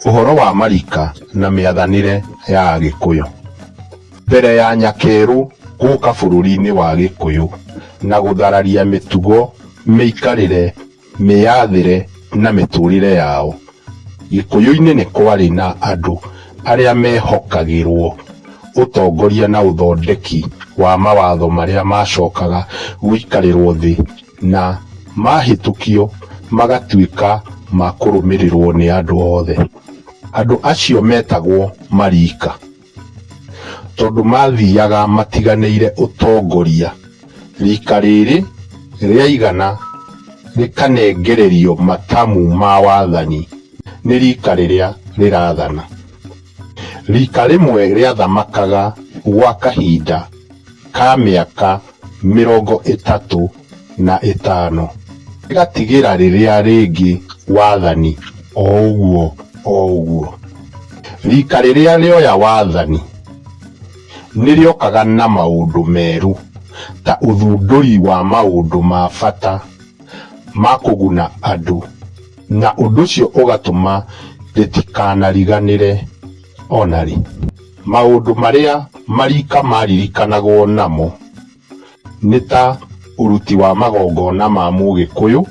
Ũhoro wa marika na mĩathanĩre ya Gĩkũyũ. Mbere ya Nyakeru gũka bũrũri-inĩ wa Gĩkũyũ na gũthararia mĩtugo, mĩikarĩre, mĩathĩre na mĩtũrĩre yao, Gĩkũyũ-inĩ nĩ kwarĩ na andũ arĩa mehokagĩrwo ũtongoria na ũthondeki wa mawatho marĩa macokaga gũikarĩrwo thĩ na mahĩtũkio magatuĩka ma kũrũmĩrĩrwo nĩ andũ othe. Andũ acio metagwo marika, tondũ mathiaga matiganĩire ũtongoria. Rika rĩrĩ rĩaigana rĩkanengererio matamu ma wathani nĩ rika rĩrĩa rĩrathana. Rika rĩmwe rĩathamakaga gwa kahinda ka mĩaka 35 rĩgatigĩra rĩrĩa rĩngĩ wathani o ũguo. Rika rĩrĩa rĩoya wathani nĩrĩokaga na maũndũ merũ ta ũthundũri wa maũndũ ma bata ma kũguna andũ, na ũndũ ũcio ũgatũma rĩtikanariganĩre onarĩ. Maũndũ marĩa marika maririkanagwo namo nĩ ta ũruti wa magongona ma Mũgĩkũyũ,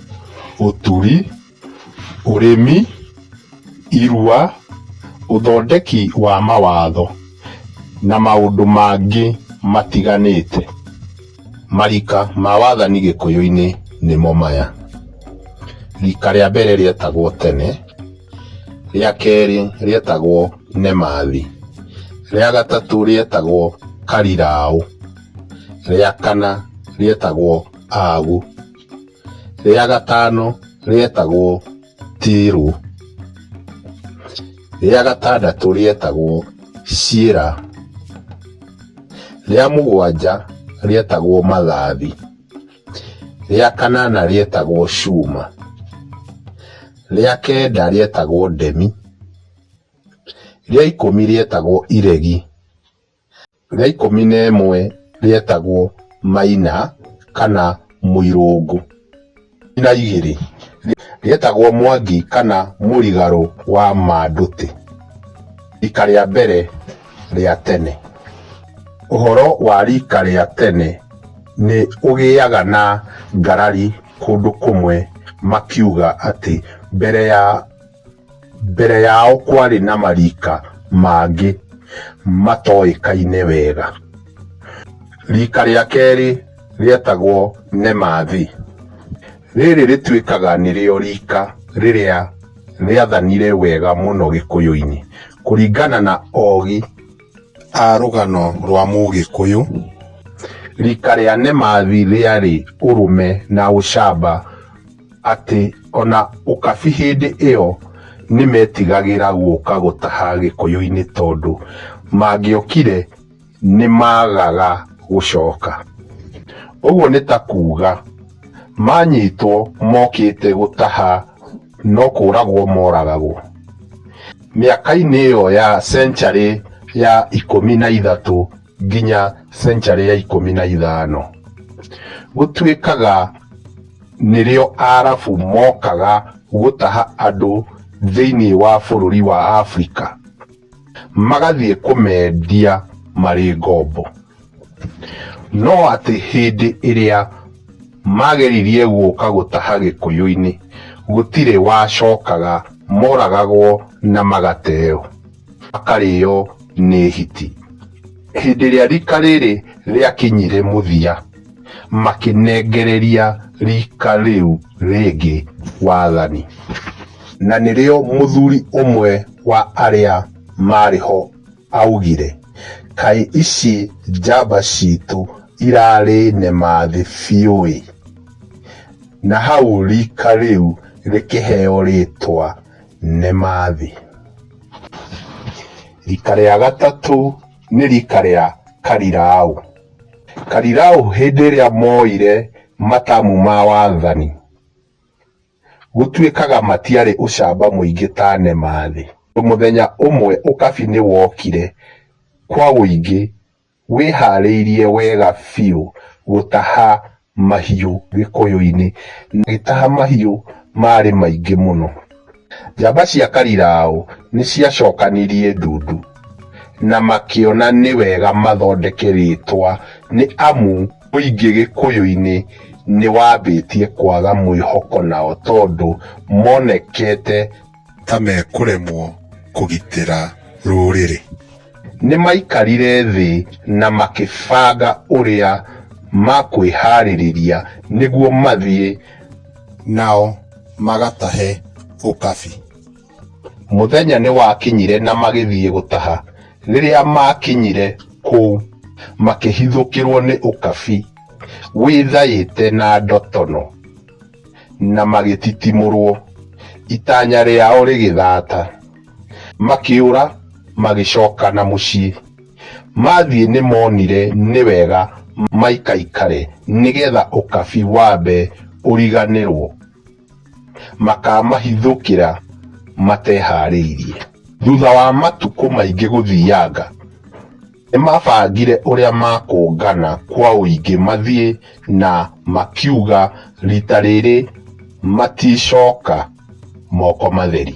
ũturi, ũrĩmi, irua, ũthondeki wa mawatho na maũndũ mangĩ matiganĩte. Marika ma wathani Gĩkũyũ-inĩ nĩmo maya. Rika rĩa mbere rĩetagwo Tene, rĩa kerĩ rĩetagwo Nemathi, rĩa gatatũ rĩetagwo Kariraũ, rĩa kana rĩetagwo Agu, rĩa gatano rĩetagwo Tirũ, rĩa gatandatũ rĩetagwo Ciĩra, rĩa mũgwanja rĩetagwo Mathathi, rĩa kanana rĩetagwo Cuma, rĩa kenda rĩetagwo Ndemi, rĩa 10 rĩetagwo Iregi, rĩa 11 rĩetagwo Maina kana Mũirũngũ, na 2 rĩetagwo Mwangi kana Mũrigarũ wa Mandũtĩ. Rika rĩa mbere rĩa Tene. Ũhoro wa rika rĩa tene nĩ ũgĩaga na ngarari kũndũ kũmwe, makiuga atĩ mbere yao kwarĩ na marika mangĩ matoĩkaine wega. Rika rĩa kerĩ rĩetagwo Nemathi. Rĩrĩ rĩtuĩkaga nĩrĩo rika rĩrĩa rĩathanire wega mũno Gĩkũyũ-inĩ kũringana na ogi a rũgano rwa Mũgĩkũyũ. Rika rĩa Nemathi rĩarĩ ũrũme na ũcamba atĩ ona ũkabi hĩndĩ ĩyo nĩmetigagĩra gũka gũtaha Gĩkũyũ-inĩ, tondũ mangĩokire nĩmagaga gũcoka. Ũguo nĩ ta kuga manyitwo mokĩte gũtaha no kũragwo moragagwo. Mĩaka-inĩ ĩyo ya century ya 13 nginya century ya 15 gũtuĩkaga nĩrĩo Arabu mokaga gũtaha andũ thĩinĩ wa bũrũri wa Africa, magathiĩ kũmendia marĩ ngombo. No atĩ hĩndĩ ĩrĩa mageririe gũka gũtaha Gĩkũyũ-inĩ gũtirĩ wacokaga, moragagwo na magateo, makarĩo nĩ hiti. Hĩndĩ ĩrĩa rika rĩrĩ rĩakinyire mũthia, makĩnengereria rika rĩu rĩngĩ wathani, na nĩrĩo mũthuri ũmwe wa arĩa marĩ ho augire, kaĩ ici njamba citũ irarĩ Nemathi biũ. Na hau rika rĩu rĩkĩheo rĩtwa Nemathi. Rika rĩa gatatũ nĩ rika rĩa Kariraũ. Kariraũ hĩndĩ ĩrĩa moire matamu ma wathani, gũtuĩkaga matiarĩ ũcamba mũingĩ ta Nemathi. Mũthenya ũmwe ũkabi nĩ wokire kwa ũingĩ wĩharĩirie wega biũ gũtaha mahiũ Gĩkũyũ-inĩ, na gĩtaha mahiũ marĩ maingĩ mũno. Njamba cia Karirau nĩ ciacokanirie Ndundu na makĩona nĩ wega mathondeke rĩtwa nĩ amu mũingĩ Gĩkũyũ-inĩ nĩ wambĩtie kwaga mwĩhoko nao tondũ monekete ta mekũremwo kũgitĩra rũrĩrĩ. Nĩ maikarire thĩ na makĩbanga ũrĩa makwĩharĩrĩria nĩguo mathiĩ nao magatahe ũkabi. Mũthenya nĩ wakinyire na magĩthiĩ gũtaha. Rĩrĩa makinyire kũu makĩhithũkĩrwo nĩ ũkabi wĩthaĩte na ndotono na magĩtitimũrwo, itanya rĩao rĩgĩthata, makĩũra magĩcoka na mũciĩ. Mathiĩ nĩ monire nĩ wega maikaikare nĩgetha ũkabi wambe ũriganĩrwo, makamahithũkĩra mateharĩirie. Thutha wa matukũ maingĩ gũthianga, nĩ mabangire ũrĩa makũngana kwa ũingĩ mathiĩ na makiuga rita rĩrĩ maticoka moko matheri.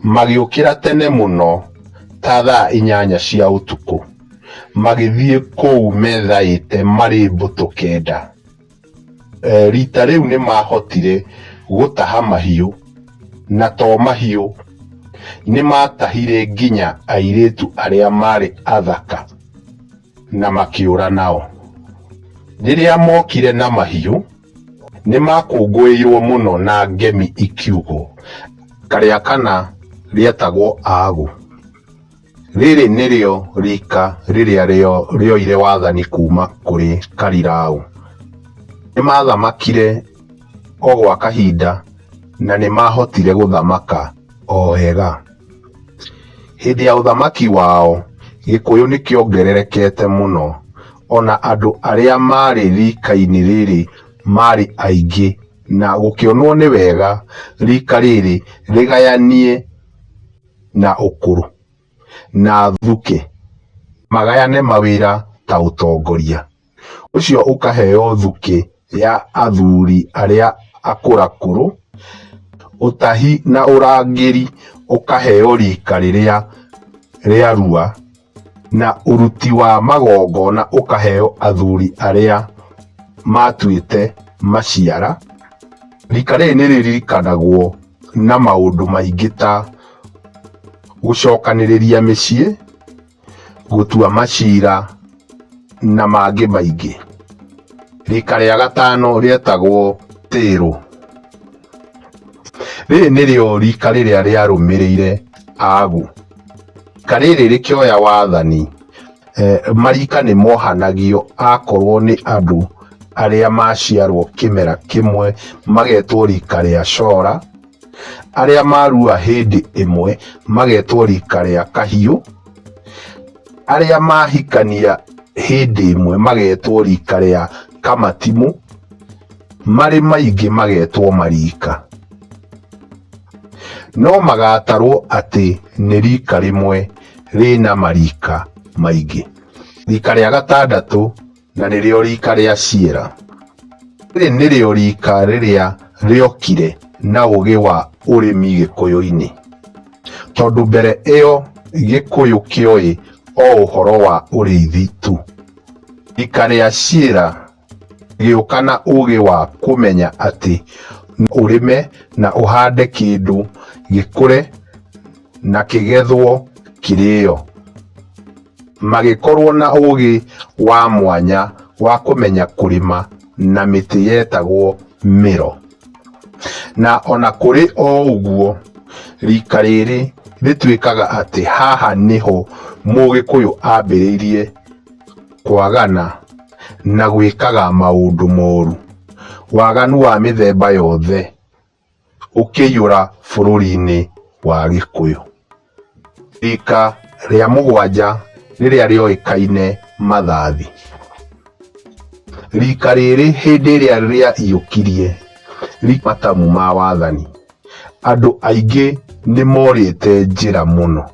Magĩũkĩra tene mũno ta thaa 8 cia ũtukũ, magĩthiĩ kũu methaĩte marĩ mbũtũ 9. Rita rĩu nĩ mahotire gũtaha mahiũ, na to mahiũ, nĩ matahire nginya airĩtu arĩa marĩ athaka na makĩũra nao. Rĩrĩa mokire na mahiũ, nĩ makũngũĩirwo mũno na ngemi ikiugwo. Karĩa kana rĩetagwo Agũ. Rĩrĩ nĩrĩo rika rĩrĩa rĩoire wathani kuma kũrĩ Karirau. Nĩ mathamakire o gwa kahinda na nĩ mahotire gũthamaka o wega. Hĩndĩ ya ũthamaki wao, Gĩkũyũ nĩ kĩongererekete mũno, ona andũ arĩa marĩ rika-inĩ rĩrĩ marĩ aingĩ, na gũkĩonwo nĩ wega rika rĩrĩ rĩgayanie na ũkũrũ na thuke, magayane mawĩra ta ũtongoria. Ũcio ũkaheo thuke ya athuri arĩa akũrakũrũ, ũtahi na ũrangĩri ũkaheo rika rĩrĩa rĩarua, na ũruti wa magongona ũkaheo athuri arĩa matuĩte maciara. Rika rĩrĩ nĩ rĩririkanagwo na maũndũ maingĩ ta gũcokanĩrĩria mĩciĩ, gũtua macira na mangĩ maingĩ. Rika rĩa gatano rĩetagwo Tĩrũ. Rĩrĩ nĩrĩo rika rĩrĩa rĩarũmĩrĩire Agũ. Rika rĩrĩ rĩkĩoya wathani, marika nĩ mohanagio akorwo nĩ andũ arĩa maciarwo kĩmera kĩmwe magetwo rika rĩa Cora, arĩa marua hĩndĩ ĩmwe magetwo rika rĩa Kahiũ, arĩa mahikania hĩndĩ ĩmwe magetwo rika rĩa Kamatimũ, marĩ maingĩ magetwo marika. No magatarwo atĩ nĩ rika rĩmwe rĩna marika maingĩ. Rika rĩa gatandatũ na nĩrĩo rika rĩa Ciera. Rĩrĩ nĩrĩo rika rĩrĩa rĩokire na ũgĩ wa ũrĩmi Gĩkũyũ-inĩ, tondũ mbere ĩyo Gĩkũyũ kĩoĩ o ũhoro wa ũrĩithi tu. Rika rĩa Ciera gĩũka na ũgĩ wa kũmenya atĩ ũrĩme na ũhande kĩndũ gĩkũre na kĩgethwo kĩrĩo. Magĩkorwo na ũgĩ wa mwanya wa kũmenya kũrĩma na mĩtĩ yetagwo mĩro. Na ona kũrĩ o ũguo, rika rĩrĩ rĩtuĩkaga atĩ haha nĩho Mũgĩkũyũ ambĩrĩirie kwagana na gwĩkaga maũndũ moru. Waganu wa mĩthemba yothe ũkĩiyũra bũrũri-inĩ wa Gĩkũyũ. Rika rĩa mũgwanja rĩrĩa rĩoĩkaine Mathathi. Rika rĩrĩ hĩndĩ ĩrĩa rĩaiyũkirie matamu ma wathani, andũ aingĩ nĩ morĩte njĩra mũno.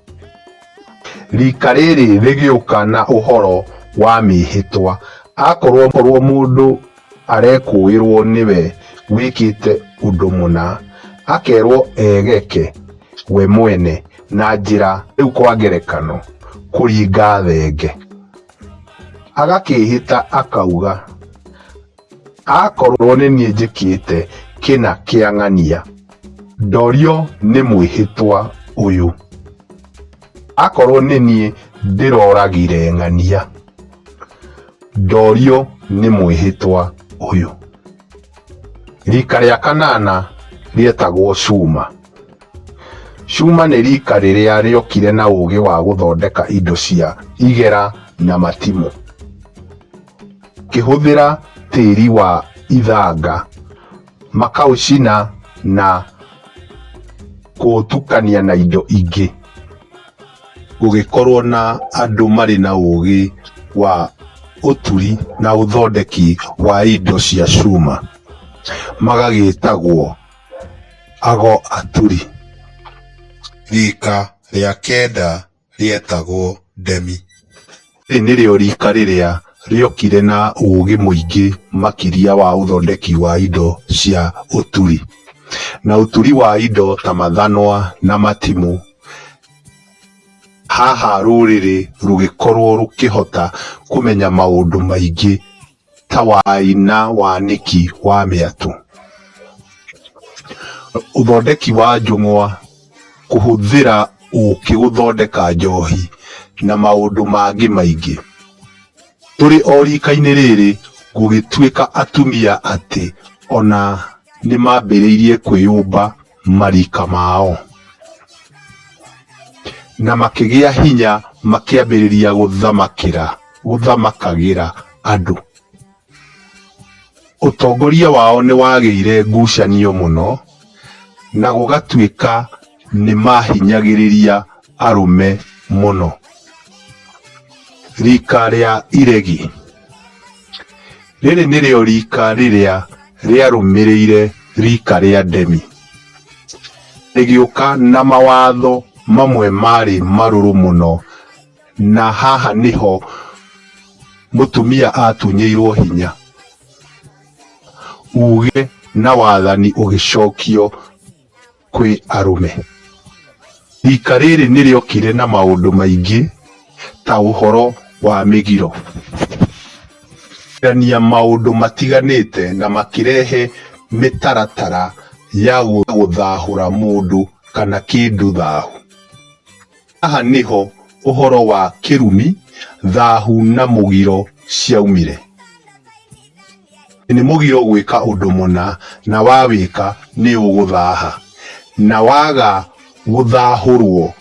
Rika rĩrĩ rĩgĩũka na ũhoro wa mĩhĩtwa. Akorwo mũndũ arekũĩrwo nĩwe wĩkĩte ũndũ mũna, akerwo egeke we mwene na njĩra rĩu kwa ngerekano kũringa thenge. Agakĩhĩta akauga, akorwo nĩ niĩ njĩkĩte kĩna kĩa ng'ania, ndorio nĩ mwĩhĩtwa ũyũ. Akorwo nĩ niĩ ndĩroragire ng'ania, ndorio nĩ mwĩhĩtwa ũyũ. Rika rĩa kanana rĩetagwo Cuma. Cuma nĩ rika rĩrĩa rĩokire na ũũgĩ wa gũthondeka indo cia igera na matimũ, kĩhũthĩra tĩri wa ithanga, makaũcina na kũũtukania na indo ingĩ. Gũgĩkorwo na andũ marĩ na ũũgĩ wa ũturi na ũthondeki wa indo cia cuma, magagĩtagwo ago aturi. Rika rĩa kenda rĩetagwo Ndemi. Rĩrĩ nĩrĩo rika rĩrĩa rĩokire na ũũgĩ mũingĩ makĩria wa ũthondeki wa indo cia ũturi, na ũturi wa indo ta mathanwa na matimũ. Haha rũrĩrĩ rũgĩkorwo rũkĩhota kũmenya maũndũ maingĩ ta waina wanĩki wa mĩatũ, ũthondeki wa njũng'wa, kũhũthĩra ũũkĩ gũthondeka njohi na maũndũ mangĩ maingĩ. Tũrĩ o rika-inĩ rĩrĩ gũgĩtuĩka atumia atĩ ona nĩ mambĩrĩirie kwĩyũmba marika mao, na makĩgĩa hinya makĩambĩrĩria gũthamakagĩra andũ. Ũtongoria wao nĩ wagĩire ngucanio mũno, na gũgatuĩka nĩ mahinyagĩrĩria arũme mũno. Rika rĩa Iregi. Rĩrĩ nĩrĩo rika rĩrĩa rĩarũmĩrĩire rika rĩa Ndemi, rĩgĩũka na mawatho mamwe marĩ marũrũ mũno, na haha nĩho mũtumia atunyĩirwo hinya, uge na wathani ũgĩcokio kwĩ arũme. Rika rĩrĩ nĩrĩokire na maũndũ maingĩ ta ũhoro wa mĩgiro, gũthania maũndũ matiganĩte, na makĩrehe mĩtaratara ya gũthahũra mũndũ kana kĩndũ thahu. Haha nĩho ũhoro wa kĩrumi, thahu na mũgiro ciaumire. Nĩ mũgiro gwĩka ũndũ mũna, na wawĩka nĩ ũgũthaha, na waga gũthahũrwo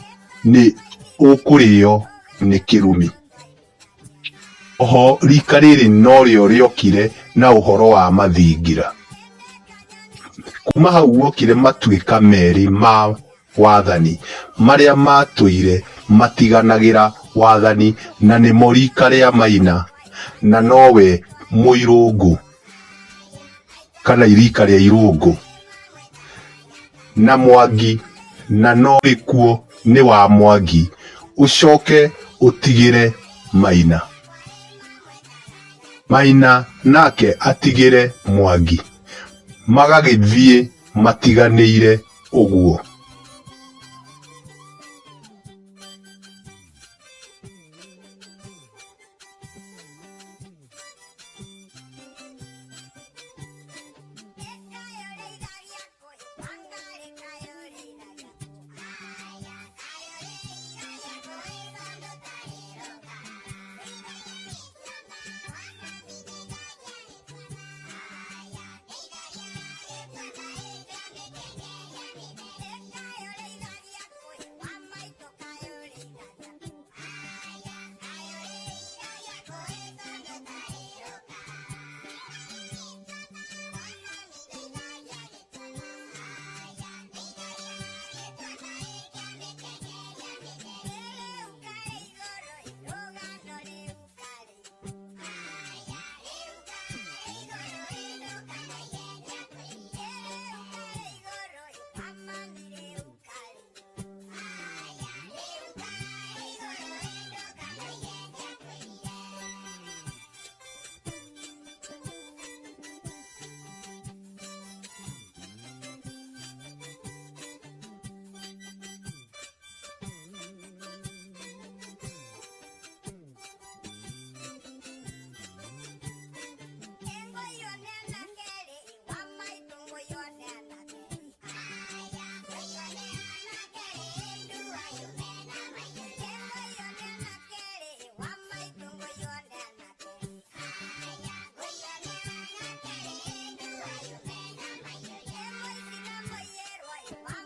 nĩ ũkũrĩo nĩ kĩrumi. Oho rika rĩrĩ norĩo rĩokire na ũhoro wa mathingira. Kuma hau wokire matuĩka merĩ ma wathani marĩa matũire matiganagĩra wathani, na nĩmo rika rĩa Maina na nowe Mũirũngũ kana irika rĩa Irũngũ, na Mwangi na no gĩkuo nĩ wa Mwangi ũcoke ũtigĩre Maina, Maina nake atigĩre Mwangi, magagĩthiĩ matiganĩire ũguo.